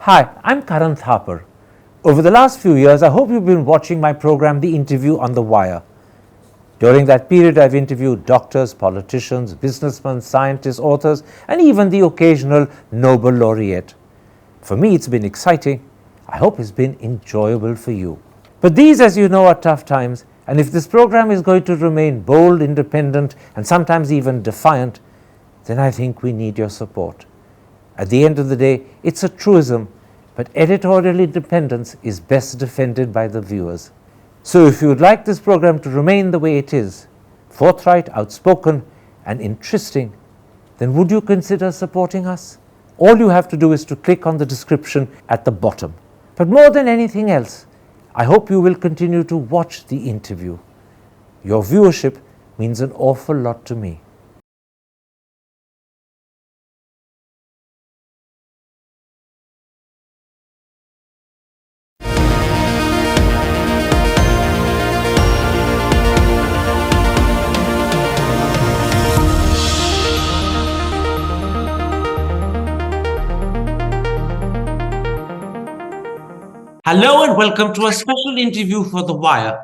Hi, I'm Dr Tharoor. Over the last few years, I hope you've been watching my program, The Interview on the Wire. During that period, I've interviewed doctors, politicians, businessmen, scientists, authors, and even the occasional Nobel laureate. For me, it's been exciting. I hope it's been enjoyable for you. But these, as you know, are tough times, and if this program is going to remain bold, independent, and sometimes even defiant, then I think we need your support. At the end of the day, it's a truism, but editorial independence is best defended by the viewers. So if you would like this program to remain the way it is, forthright, outspoken, and interesting, then would you consider supporting us? All you have to do is to click on the description at the bottom. But more than anything else, I hope you will continue to watch the interview. Your viewership means an awful lot to me. Hello and welcome to a special interview for The Wire.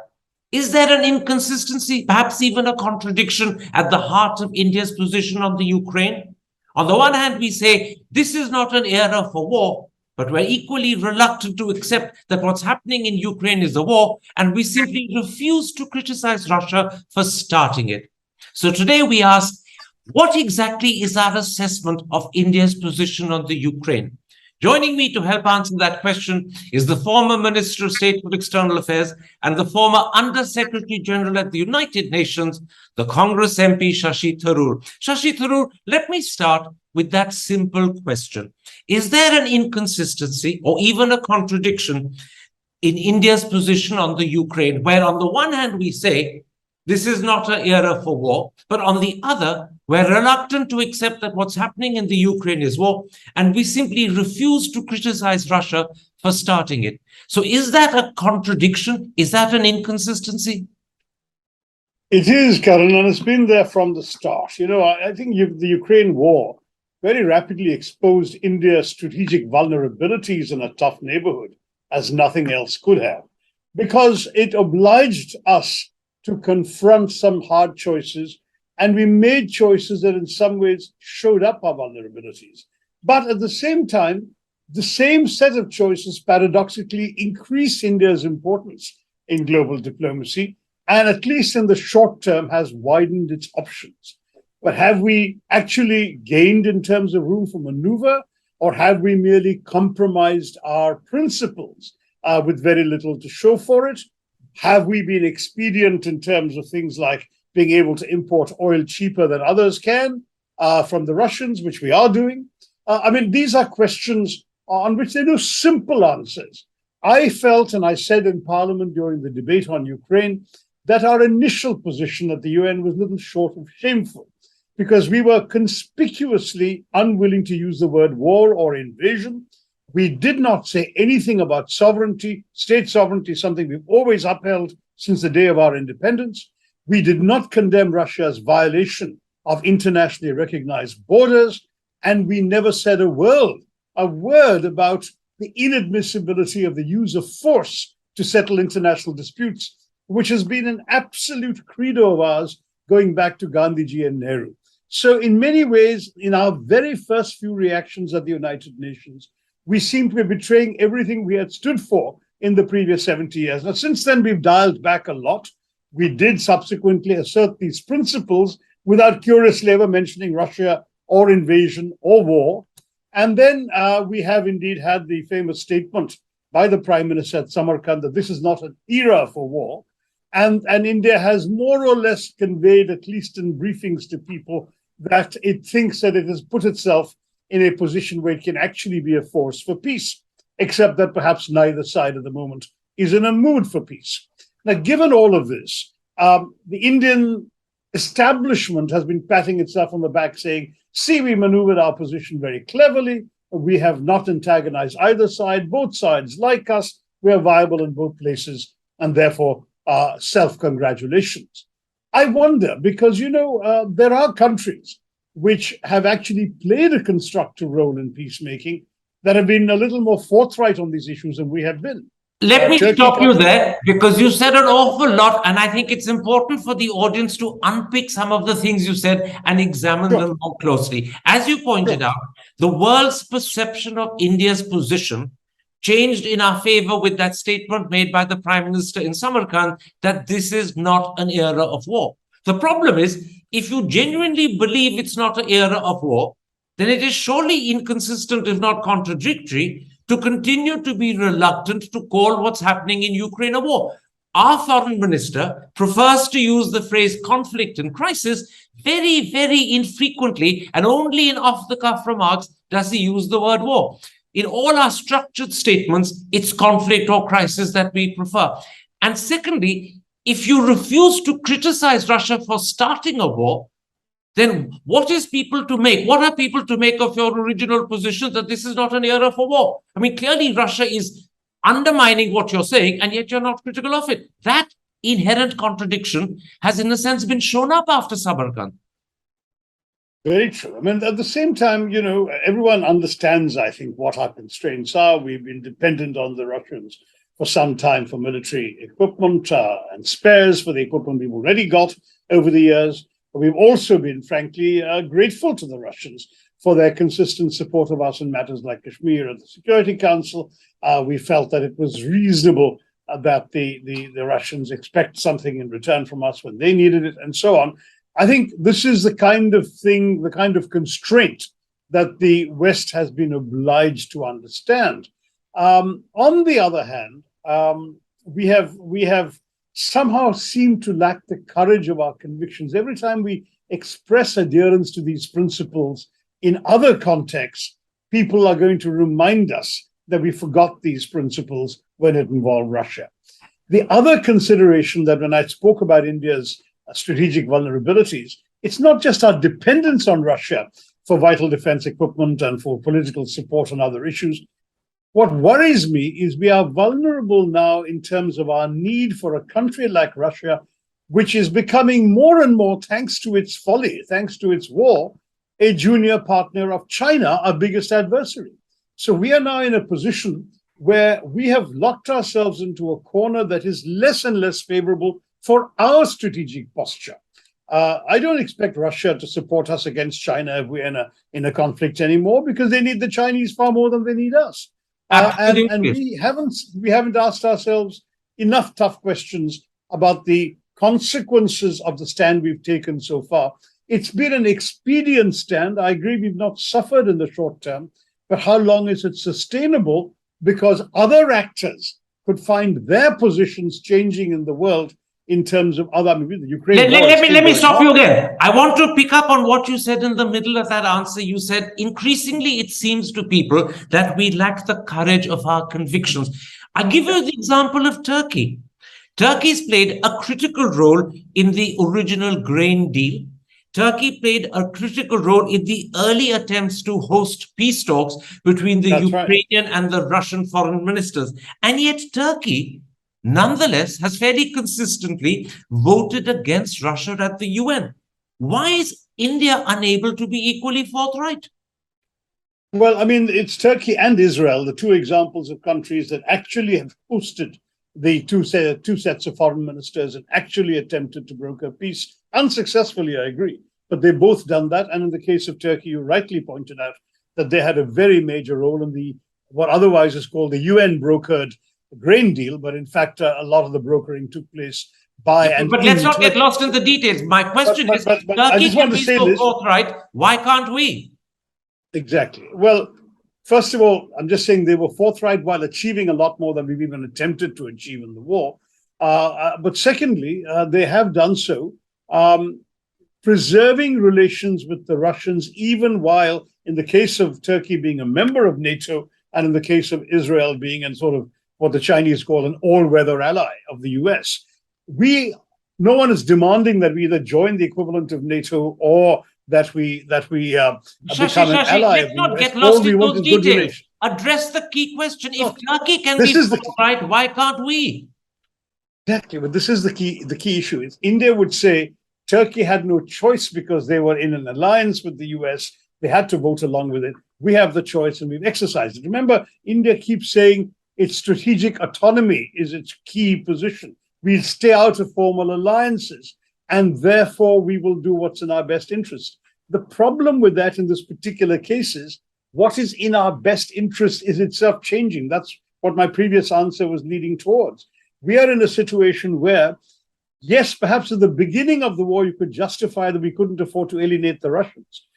Is there an inconsistency, perhaps even a contradiction, at the heart of India's position on the Ukraine? On the one hand, we say this is not an era for war, but we're equally reluctant to accept that what's happening in Ukraine is a war, and we simply refuse to criticize Russia for starting it. So today we ask, what exactly is our assessment of India's position on the Ukraine? Joining me to help answer that question is the former Minister of State for External Affairs and the former Under Secretary General at the United Nations, the Congress MP Shashi Tharoor. Shashi Tharoor, let me start with that simple question. Is there an inconsistency or even a contradiction in India's position on the Ukraine, where on the one hand we say this is not an era for war, but on the other, we're reluctant to accept that what's happening in the Ukraine is war, and we simply refuse to criticize Russia for starting it. So is that a contradiction? Is that an inconsistency? It is, Karan, and it's been there from the start. I think the Ukraine war very rapidly exposed India's strategic vulnerabilities in a tough neighborhood, as nothing else could have, because it obliged us to confront some hard choices, and we made choices that in some ways showed up our vulnerabilities. But at the same time, the same set of choices paradoxically increase India's importance in global diplomacy, and at least in the short term has widened its options. But have we actually gained in terms of room for maneuver, or have we merely compromised our principles with very little to show for it? Have we been expedient in terms of things like being able to import oil cheaper than others can from the Russians, which we are doing? These are questions on which there are no simple answers. I felt, and I said in Parliament during the debate on Ukraine, that our initial position at the UN was little short of shameful, because we were conspicuously unwilling to use the word war or invasion. We did not say anything about sovereignty, state sovereignty, something we've always upheld since the day of our independence. We did not condemn Russia's violation of internationally recognized borders, and we never said a word about the inadmissibility of the use of force to settle international disputes, which has been an absolute credo of ours going back to Gandhiji and Nehru. So in many ways, in our very first few reactions at the United Nations, we seem to be betraying everything we had stood for in the previous 70 years. Now, since then, we've dialed back a lot. We did subsequently assert these principles without curiously ever mentioning Russia or invasion or war. And then we have indeed had the famous statement by the Prime Minister at Samarkand that this is not an era for war. And India has more or less conveyed, at least in briefings to people, that it thinks that it has put itself in a position where it can actually be a force for peace, except that perhaps neither side at the moment is in a mood for peace. Now, given all of this, the Indian establishment has been patting itself on the back saying, see, we maneuvered our position very cleverly. We have not antagonized either side. Both sides like us. We are viable in both places, and therefore self-congratulations. I wonder, because, there are countries which have actually played a constructive role in peacemaking, that have been a little more forthright on these issues than we have been. Let me Turkey stop you comes- there, because you said an awful lot, and I think it's important for the audience to unpick some of the things you said and examine Sure. them more closely. As you pointed Sure. out, the world's perception of India's position changed in our favor with that statement made by the Prime Minister in Samarkand that this is not an era of war. The problem is, if you genuinely believe it's not an era of war, then it is surely inconsistent, if not contradictory, to continue to be reluctant to call what's happening in Ukraine a war. Our foreign minister prefers to use the phrase conflict and crisis very, very infrequently, and only in off-the-cuff remarks does he use the word war. In all our structured statements, it's conflict or crisis that we prefer. And secondly, if you refuse to criticize Russia for starting a war, then what is people to make? What are people to make of your original position that this is not an era for war? I mean, clearly Russia is undermining what you're saying, and yet you're not critical of it. That inherent contradiction has, in a sense, been shown up after Samarkand. Very true. I mean, at the same time, everyone understands, I think, what our constraints are. We've been dependent on the Russians for some time for military equipment and spares for the equipment we've already got over the years. We've also been, frankly, grateful to the Russians for their consistent support of us in matters like Kashmir and the Security Council. We felt that it was reasonable that the Russians expect something in return from us when they needed it, and so on. I think this is the kind of thing, the kind of constraint that the West has been obliged to understand. On the other hand, we have somehow seem to lack the courage of our convictions. Every time we express adherence to these principles in other contexts, people are going to remind us that we forgot these principles when it involved Russia. The other consideration that when I spoke about India's strategic vulnerabilities, it's not just our dependence on Russia for vital defense equipment and for political support on other issues. What worries me is we are vulnerable now in terms of our need for a country like Russia, which is becoming more and more, thanks to its folly, thanks to its war, a junior partner of China, our biggest adversary. So we are now in a position where we have locked ourselves into a corner that is less and less favorable for our strategic posture. I don't expect Russia to support us against China if we're in a conflict anymore, because they need the Chinese far more than they need us. And we haven't asked ourselves enough tough questions about the consequences of the stand we've taken so far. It's been an expedient stand. I agree we've not suffered in the short term, but how long is it sustainable? Because other actors could find their positions changing in the world in terms of other, the Ukraine. Let me stop you again. I want to pick up on what you said in the middle of that answer. You said, increasingly, it seems to people that we lack the courage of our convictions. I'll give you the example of Turkey. Turkey's played a critical role in the original grain deal. Turkey played a critical role in the early attempts to host peace talks between the Ukrainian and the Russian foreign ministers. And yet Turkey, nonetheless, has fairly consistently voted against Russia at the UN. Why is India unable to be equally forthright? Well, I mean, it's Turkey and Israel, the two examples of countries that actually have hosted the two sets of foreign ministers and actually attempted to broker peace. Unsuccessfully, I agree, but they've both done that. And in the case of Turkey, you rightly pointed out that they had a very major role in the what otherwise is called the UN brokered grain deal, but in fact, a lot of the brokering took place by and. But let's not get lost in the details. My question is, Turkey can be so forthright. Why can't we? Exactly. Well, first of all, I'm just saying they were forthright while achieving a lot more than we've even attempted to achieve in the war. But secondly, they have done so, preserving relations with the Russians, even while, in the case of Turkey being a member of NATO, and in the case of Israel being in sort of what the Chinese call an all-weather ally of the US. No one is demanding that we either join the equivalent of NATO or that we become an ally of the US. Let's not get lost in those details. Address the key question. If Turkey can be forthright, why can't we? Exactly, but this is the key issue. Is India would say Turkey had no choice because they were in an alliance with the US. They had to vote along with it. we have the choice and we've exercised it. Remember, India keeps saying its strategic autonomy is its key position. We'll stay out of formal alliances, and therefore we will do what's in our best interest. The problem with that in this particular case is what is in our best interest is itself changing. That's what my previous answer was leading towards. We are in a situation where, yes, perhaps at the beginning of the war, you could justify that we couldn't afford to alienate the Russians.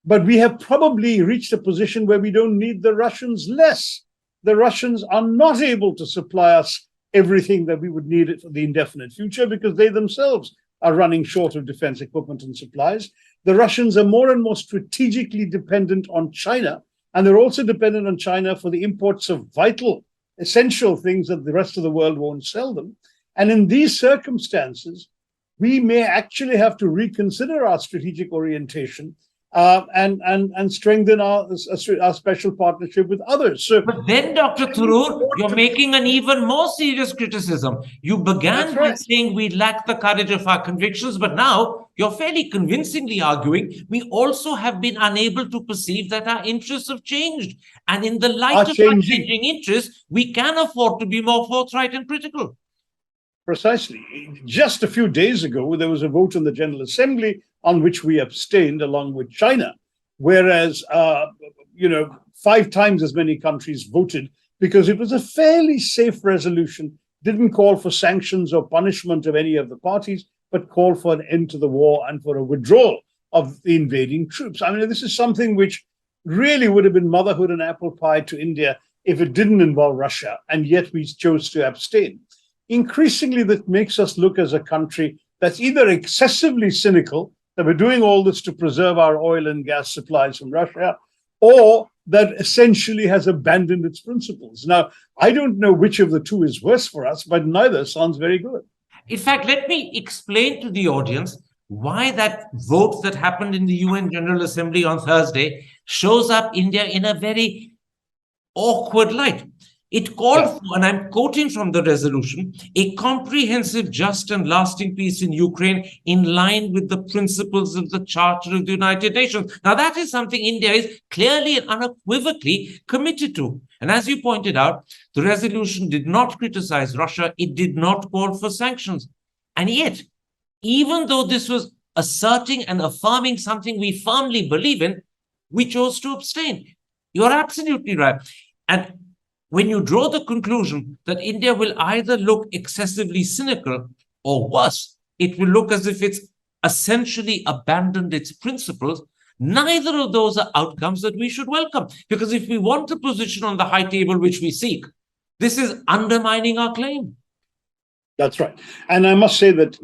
But we have probably reached a position where we don't need the Russians less. The Russians are not able to supply us everything that we would need for the indefinite future because they themselves are running short of defense equipment and supplies. The Russians are more and more strategically dependent on China, and they're also dependent on China for the imports of vital, essential things that the rest of the world won't sell them. And in these circumstances, we may actually have to reconsider our strategic orientation and strengthen our special partnership with others. So, but then, Dr. Tharoor, you're making an even more serious criticism. You began by saying we lack the courage of our convictions, but now you're fairly convincingly arguing we also have been unable to perceive that our interests have changed. And in the light of our changing interests, we can afford to be more forthright and critical. Precisely. Just a few days ago, there was a vote in the General Assembly on which we abstained along with China, whereas 5 times as many countries voted because it was a fairly safe resolution, didn't call for sanctions or punishment of any of the parties, but called for an end to the war and for a withdrawal of the invading troops. I mean, this is something which really would have been motherhood and apple pie to India if it didn't involve Russia, and yet we chose to abstain. Increasingly, that makes us look as a country that's either excessively cynical, that we're doing all this to preserve our oil and gas supplies from Russia, or that essentially has abandoned its principles. Now, I don't know which of the two is worse for us, but neither sounds very good. In fact, let me explain to the audience why that vote that happened in the UN General Assembly on Thursday shows up India in a very awkward light. It called for, and I'm quoting from the resolution, a comprehensive, just and lasting peace in Ukraine in line with the principles of the Charter of the United Nations. Now, that is something India is clearly and unequivocally committed to. And as you pointed out, the resolution did not criticize Russia. It did not call for sanctions. And yet, even though this was asserting and affirming something we firmly believe in, we chose to abstain. You're absolutely right. And when you draw the conclusion that India will either look excessively cynical or worse, it will look as if it's essentially abandoned its principles, neither of those are outcomes that we should welcome. Because if we want a position on the high table which we seek, this is undermining our claim. That's right. And I must say that,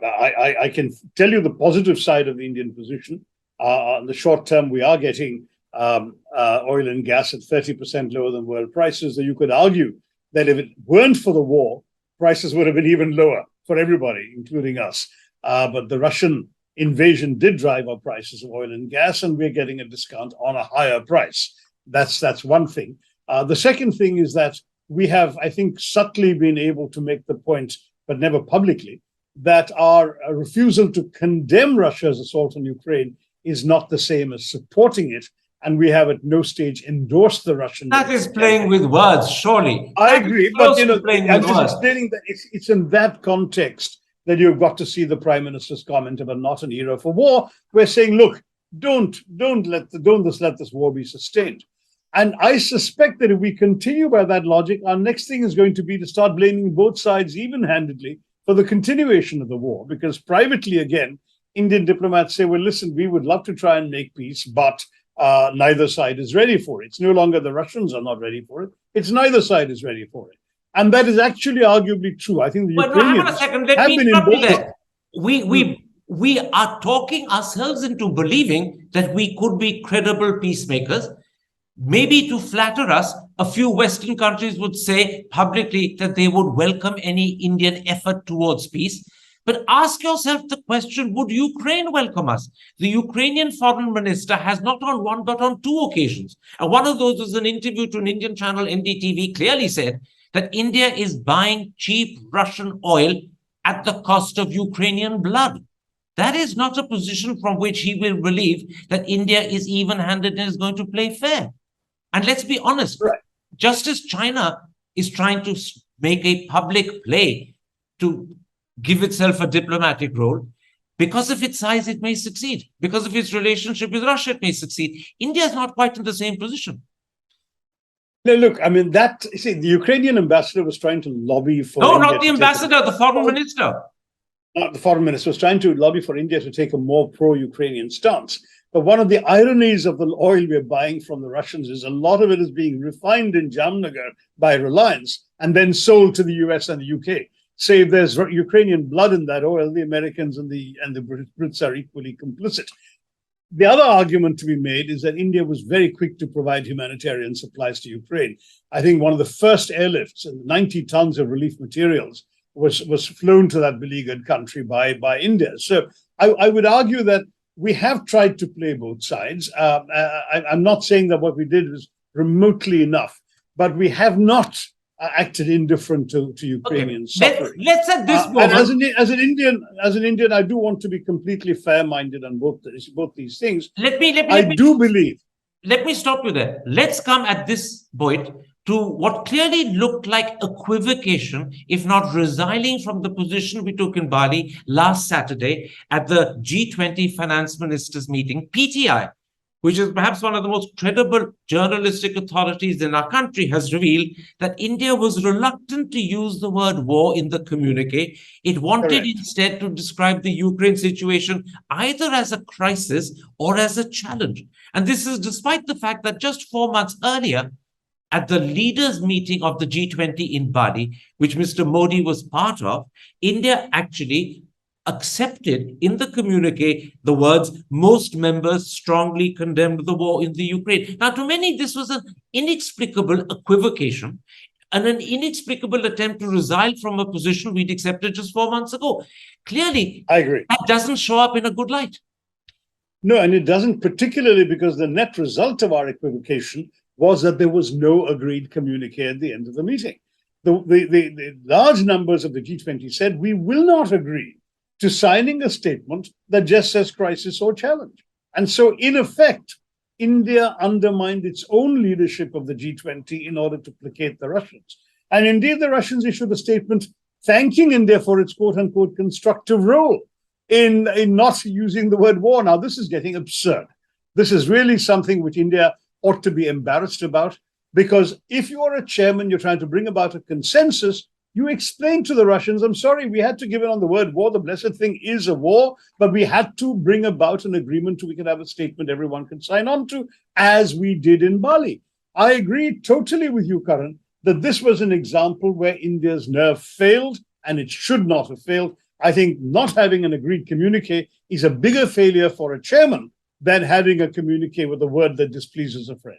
I can tell you the positive side of the Indian position. In the short term, we are getting oil and gas at 30% lower than world prices. So you could argue that if it weren't for the war, prices would have been even lower for everybody, including us. But the Russian invasion did drive up prices of oil and gas, and we're getting a discount on a higher price. That's one thing. The second thing is that we have, I think, subtly been able to make the point, but never publicly, that our refusal to condemn Russia's assault on Ukraine is not the same as supporting it. And we have at no stage endorsed the Russian. That is playing with words, surely. I agree, but I'm just explaining that it's in that context that you've got to see the Prime Minister's comment about not an era for war. We're saying, look, don't let this war be sustained. And I suspect that if we continue by that logic, our next thing is going to be to start blaming both sides even-handedly for the continuation of the war. Because privately, again, Indian diplomats say, well, listen, we would love to try and make peace, but neither side is ready for it. It's no longer the Russians are not ready for it. It's neither side is ready for it. And that is actually arguably true. I think the Ukrainians have been involved. We are talking ourselves into believing that we could be credible peacemakers. Maybe to flatter us, a few Western countries would say publicly that they would welcome any Indian effort towards peace. But ask yourself the question, would Ukraine welcome us? The Ukrainian foreign minister has not on one, but on 2 occasions. And one of those was an interview to an Indian channel, NDTV, clearly said that India is buying cheap Russian oil at the cost of Ukrainian blood. that is not a position from which he will believe that India is even-handed and is going to play fair. And let's be honest, Right. just as China is trying to make a public play to give itself a diplomatic role, because of its size, it may succeed. Because of its relationship with Russia, it may succeed. India is not quite in the same position. No, look, I mean, the Ukrainian ambassador was trying to lobby for No, India not the to take ambassador, the foreign minister. the foreign minister was trying to lobby for India to take a more pro-Ukrainian stance. But one of the ironies of the oil we're buying from the Russians is a lot of it is being refined in Jamnagar by Reliance and then sold to the US and the UK. So if there's Ukrainian blood in that oil, the Americans and the Brits are equally complicit. The other argument to be made is that India was very quick to provide humanitarian supplies to Ukraine. I think one of the first airlifts, and 90 tons of relief materials, was flown to that beleaguered country by India. So I would argue that we have tried to play both sides. I'm not saying that what we did was remotely enough, but we have not acted indifferent to Ukrainian suffering. Let's at this And moment. as an Indian, I do want to be completely fair-minded on both these things. I do believe. Let me stop you there. Let's come at this point to what clearly looked like equivocation, if not resiling from the position we took in Bali last Saturday at the G20 Finance Ministers meeting, PTI, which is perhaps one of the most credible journalistic authorities in our country, has revealed that India was reluctant to use the word war in the communique. It wanted instead to describe the Ukraine situation either as a crisis or as a challenge. And this is despite the fact that just 4 months earlier, at the leaders' meeting of the G20 in Bali, which Mr. Modi was part of, India actually accepted in the communique the words, most members strongly condemned the war in the Ukraine. Now, to many, this was an inexplicable equivocation and an inexplicable attempt to resile from a position we'd accepted just 4 months ago. Clearly, I agree. That doesn't show up in a good light. No, and it doesn't, particularly because the net result of our equivocation was that there was no agreed communique at the end of the meeting. The large numbers of the G20 said, we will not agree to signing a statement that just says crisis or challenge. And so, in effect, India undermined its own leadership of the G20 in order to placate the Russians. And indeed, the Russians issued a statement thanking India for its quote-unquote constructive role in not using the word war. Now, this is getting absurd. This is really something which India ought to be embarrassed about, because if you're a chairman, you're trying to bring about a consensus, you explain to the Russians, I'm sorry, we had to give in on the word war. The blessed thing is a war, but we had to bring about an agreement so we could have a statement everyone could sign on to, as we did in Bali. I agree totally with you, Karan, that this was an example where India's nerve failed, and it should not have failed. I think not having an agreed communique is a bigger failure for a chairman than having a communique with a word that displeases a friend.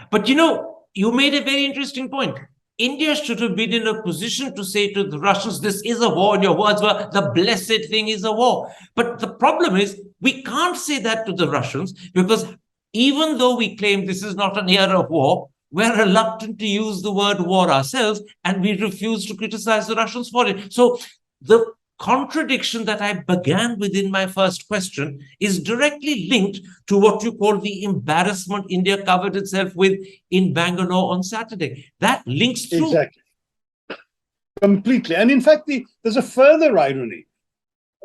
But you made a very interesting point. India should have been in a position to say to the Russians, this is a war, and your words were, the blessed thing is a war. But the problem is, we can't say that to the Russians, because even though we claim this is not an era of war, we're reluctant to use the word war ourselves, and we refuse to criticize the Russians for it. So the contradiction that I began with in my first question is directly linked to what you call the embarrassment India covered itself with in Bangalore on Saturday. That links through. Exactly. Completely. And in fact, there's a further irony.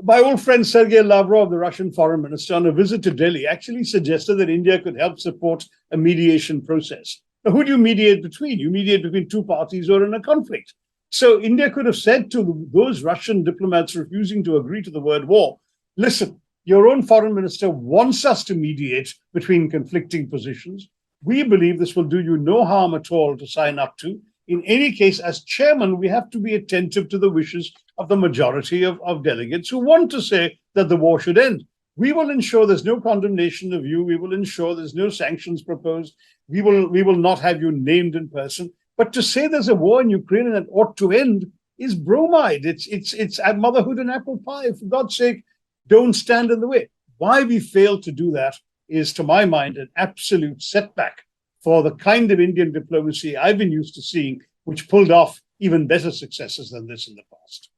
My old friend Sergei Lavrov, the Russian foreign minister, on a visit to Delhi, actually suggested that India could help support a mediation process. Now, who do you mediate between? You mediate between two parties who are in a conflict. So India could have said to those Russian diplomats refusing to agree to the word war, listen, your own foreign minister wants us to mediate between conflicting positions. We believe this will do you no harm at all to sign up to. In any case, as chairman, we have to be attentive to the wishes of the majority of delegates who want to say that the war should end. We will ensure there's no condemnation of you. We will ensure there's no sanctions proposed. We will not have you named in person. But to say there's a war in Ukraine and it ought to end is bromide. It's motherhood and apple pie. For God's sake, don't stand in the way. Why we fail to do that is, to my mind, an absolute setback for the kind of Indian diplomacy I've been used to seeing, which pulled off even better successes than this in the past.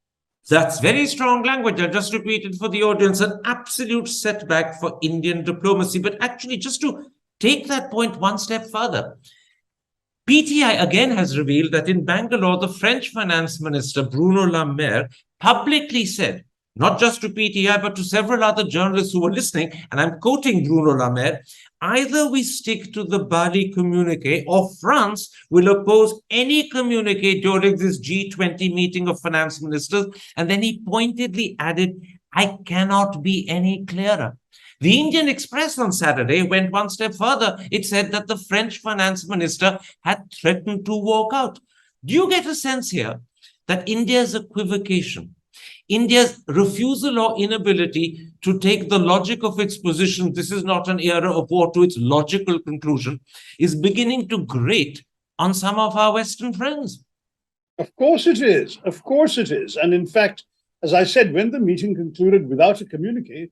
That's very strong language. I'll just repeat it for the audience. An absolute setback for Indian diplomacy. But actually, just to take that point one step further, PTI again has revealed that in Bangalore, the French finance minister, Bruno Le Maire, publicly said, not just to PTI, but to several other journalists who were listening, and I'm quoting Bruno Le Maire, either we stick to the Bali communique or France will oppose any communique during this G20 meeting of finance ministers. And then he pointedly added, I cannot be any clearer. The Indian Express on Saturday went one step further. It said that the French finance minister had threatened to walk out. Do you get a sense here that India's equivocation, India's refusal or inability to take the logic of its position, this is not an era of war, to its logical conclusion, is beginning to grate on some of our Western friends? Of course it is. Of course it is. And in fact, as I said, when the meeting concluded without a communique,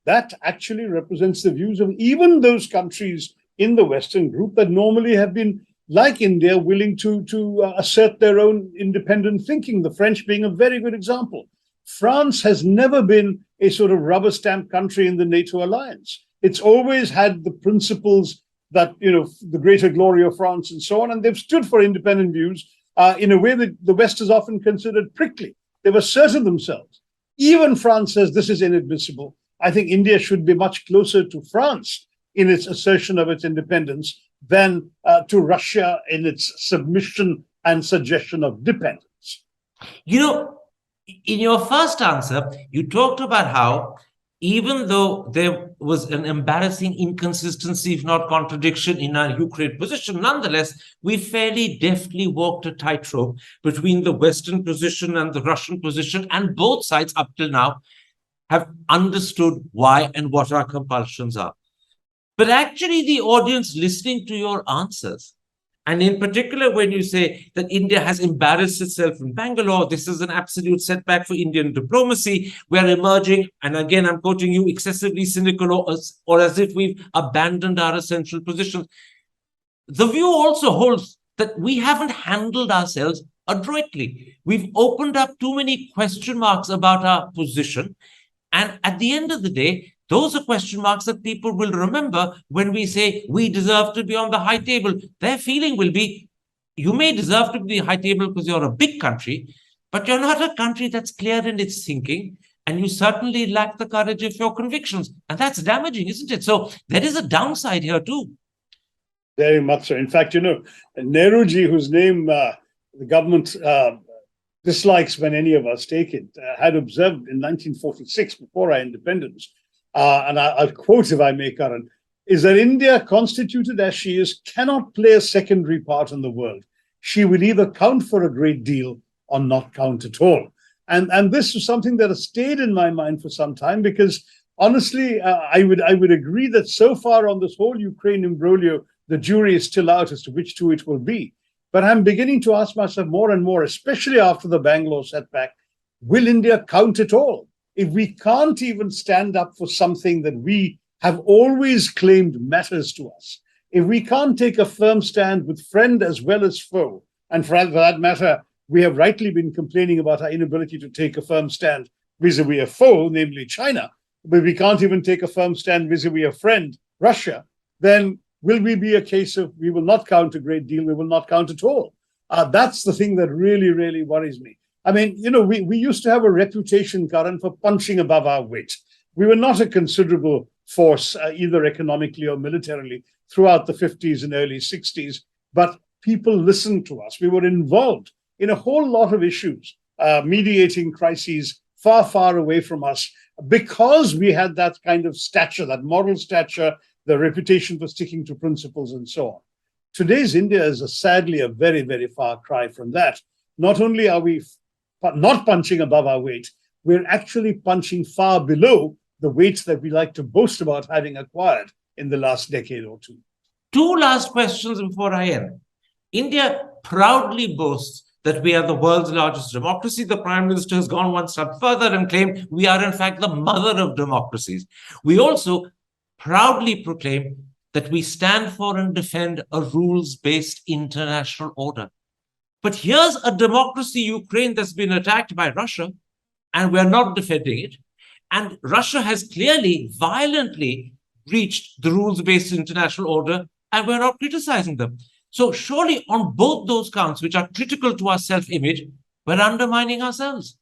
that actually represents the views of even those countries in the Western group that normally have been, like India, willing to assert their own independent thinking, the French being a very good example. France has never been a sort of rubber stamp country in the NATO alliance. It's always had the principles that, the greater glory of France and so on, and they've stood for independent views in a way that the West is often considered prickly. They've asserted themselves. Even France says this is inadmissible. I think India should be much closer to France in its assertion of its independence than to Russia in its submission and suggestion of dependence. In your first answer, you talked about how even though there was an embarrassing inconsistency, if not contradiction, in our Ukraine position, nonetheless, we fairly deftly walked a tightrope between the Western position and the Russian position, and both sides up till now have understood why and what our compulsions are. But actually, the audience listening to your answers, and in particular, when you say that India has embarrassed itself in Bangalore, this is an absolute setback for Indian diplomacy. We're emerging, and again, I'm quoting you, excessively cynical or as if we've abandoned our essential positions. The view also holds that we haven't handled ourselves adroitly. We've opened up too many question marks about our position. And at the end of the day, those are question marks that people will remember when we say we deserve to be on the high table. Their feeling will be, you may deserve to be high table because you're a big country, but you're not a country that's clear in its thinking, and you certainly lack the courage of your convictions. And that's damaging, isn't it? So there is a downside here too. Very much so. In fact, Nehruji, whose name the government dislikes when any of us take it, had observed in 1946, before our independence, and I'll quote if I may, Karan, is that India, constituted as she is, cannot play a secondary part in the world. She will either count for a great deal or not count at all. And this is something that has stayed in my mind for some time, because honestly, I would agree that so far on this whole Ukraine imbroglio, the jury is still out as to which two it will be. But I'm beginning to ask myself more and more, especially after the Bangalore setback, will India count at all? If we can't even stand up for something that we have always claimed matters to us, if we can't take a firm stand with friend as well as foe, and for that matter, we have rightly been complaining about our inability to take a firm stand vis-a-vis a foe, namely China, but we can't even take a firm stand vis-a-vis a friend, Russia, then will we be a case of we will not count a great deal, we will not count at all? That's the thing that really, really worries me. I mean, we used to have a reputation, Karan, for punching above our weight. We were not a considerable force, either economically or militarily, throughout the 50s and early 60s, but people listened to us. We were involved in a whole lot of issues, mediating crises far, far away from us, because we had that kind of stature, that moral stature, the reputation for sticking to principles and so on. Today's India is sadly a very, very far cry from that. Not only are we not punching above our weight, we're actually punching far below the weights that we like to boast about having acquired in the last decade or two. Two last questions before I end. India proudly boasts that we are the world's largest democracy. The Prime Minister has gone one step further and claimed we are, in fact, the mother of democracies. We also proudly proclaim that we stand for and defend a rules-based international order. But here's a democracy, Ukraine, that's been attacked by Russia. and we're not defending it. And Russia has clearly, violently breached the rules-based international order, and we're not criticizing them. So surely on both those counts, which are critical to our self-image, we're undermining ourselves.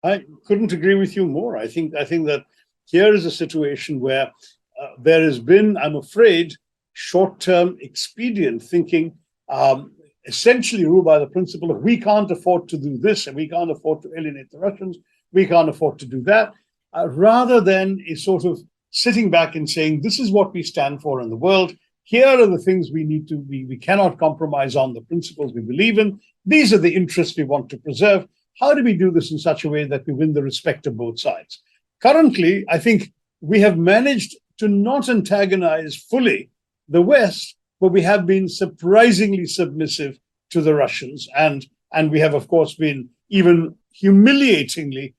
I couldn't agree with you more. I think that here is a situation where there has been, I'm afraid, short-term expedient thinking, essentially ruled by the principle of we can't afford to do this and we can't afford to alienate the Russians, we can't afford to do that, rather than a sort of sitting back and saying, this is what we stand for in the world. Here are the things we cannot compromise on, the principles we believe in. These are the interests we want to preserve. How do we do this in such a way that we win the respect of both sides? Currently, I think we have managed to not antagonize fully the West, but we have been surprisingly submissive to the Russians. And we have, of course, been even humiliatingly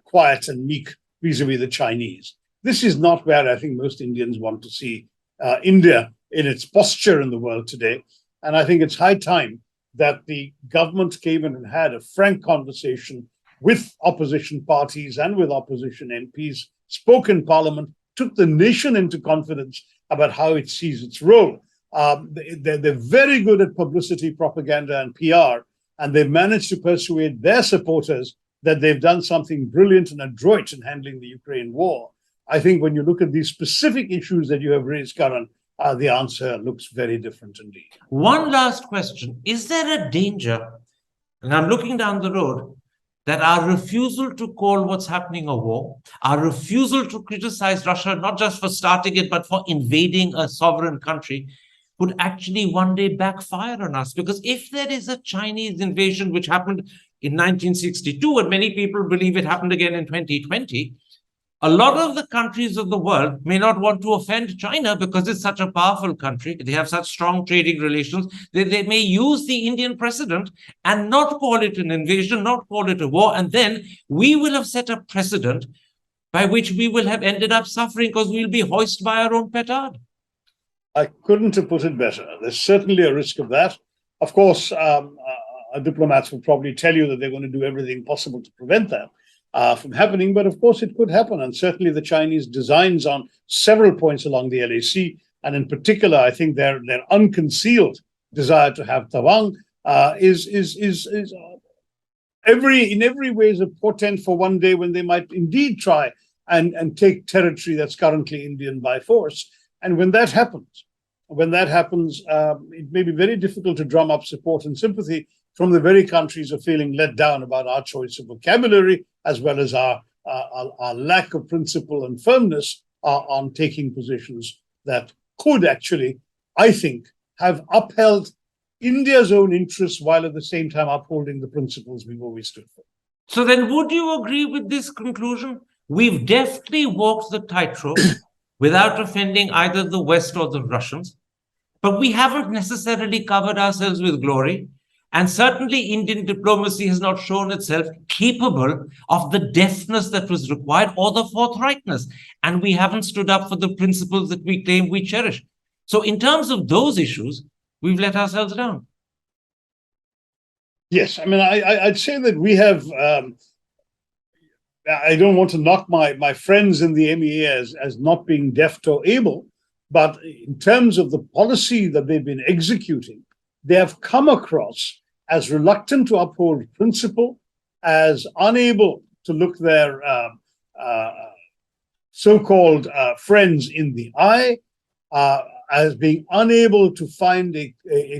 quiet and meek vis-a-vis the Chinese. This is not where I think most Indians want to see India in its posture in the world today. And I think it's high time that the government came in and had a frank conversation with opposition parties and with opposition MPs, spoke in Parliament, took the nation into confidence about how it sees its role. They're very good at publicity, propaganda, and PR, and they've managed to persuade their supporters that they've done something brilliant and adroit in handling the Ukraine war. I think when you look at these specific issues that you have raised, Karan, the answer looks very different indeed. One last question. Is there a danger, and I'm looking down the road, that our refusal to call what's happening a war, our refusal to criticize Russia, not just for starting it, but for invading a sovereign country, could actually one day backfire on us? Because if there is a Chinese invasion, which happened in 1962, and many people believe it happened again in 2020, a lot of the countries of the world may not want to offend China because it's such a powerful country. They have such strong trading relations. They may use the Indian precedent and not call it an invasion, not call it a war. And then we will have set a precedent by which we will have ended up suffering because we'll be hoisted by our own petard. I couldn't have put it better. There's certainly a risk of that. Of course, diplomats will probably tell you that they're going to do everything possible to prevent that from happening, but of course it could happen. And certainly the Chinese designs on several points along the LAC, and in particular, I think their unconcealed desire to have Taiwan is in every way is a portent for one day when they might indeed try and take territory that's currently Indian by force. And when that happens, it may be very difficult to drum up support and sympathy from the very countries who are feeling let down about our choice of vocabulary, as well as our lack of principle and firmness on taking positions that could actually, I think, have upheld India's own interests while at the same time upholding the principles we've always stood for. So then would you agree with this conclusion? We've deftly walked the tightrope without offending either the West or the Russians, but we haven't necessarily covered ourselves with glory. And certainly Indian diplomacy has not shown itself capable of the deftness that was required or the forthrightness. And we haven't stood up for the principles that we claim we cherish. So in terms of those issues, we've let ourselves down. Yes, I mean, I'd say that we have, I don't want to knock my friends in the MEA as not being deft or able, but in terms of the policy that they've been executing, they have come across as reluctant to uphold principle, as unable to look their so-called friends in the eye, as being unable to find a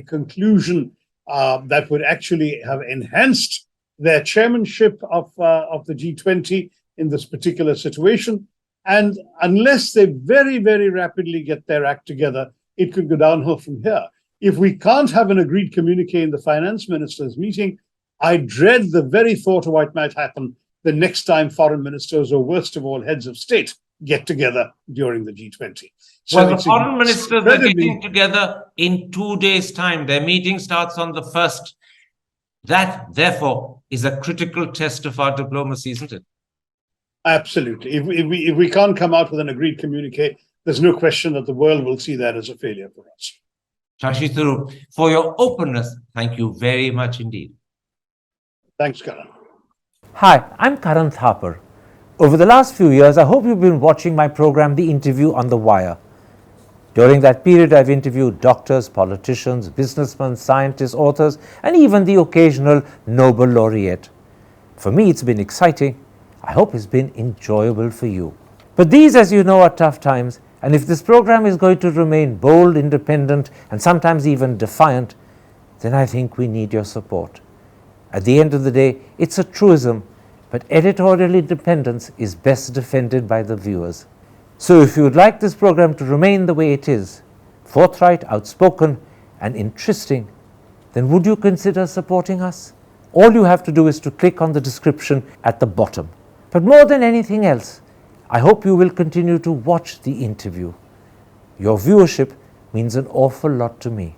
conclusion that would actually have enhanced their chairmanship of the G20 in this particular situation. And unless they very, very rapidly get their act together, it could go downhill from here. If we can't have an agreed communique in the finance ministers' meeting, I dread the very thought of what might happen the next time foreign ministers, or worst of all, heads of state, get together during the G20. So well, the foreign ministers are getting together in 2 days' time. Their meeting starts on the 1st. That, therefore, is a critical test of our diplomacy, isn't it? Absolutely. If we can't come out with an agreed communique, there's no question that the world will see that as a failure for us. Shashi Tharoor, for your openness, thank you very much indeed. Thanks, Karan. Hi, I'm Dr Tharoor. Over the last few years, I hope you've been watching my program, The Interview on the Wire. During that period, I've interviewed doctors, politicians, businessmen, scientists, authors, and even the occasional Nobel laureate. For me, it's been exciting. I hope it's been enjoyable for you. But these, as you know, are tough times, and if this program is going to remain bold, independent, and sometimes even defiant, then I think we need your support. At the end of the day, it's a truism, but editorial independence is best defended by the viewers. So if you would like this program to remain the way it is, forthright, outspoken, and interesting, then would you consider supporting us? All you have to do is to click on the description at the bottom. But more than anything else, I hope you will continue to watch the interview. Your viewership means an awful lot to me.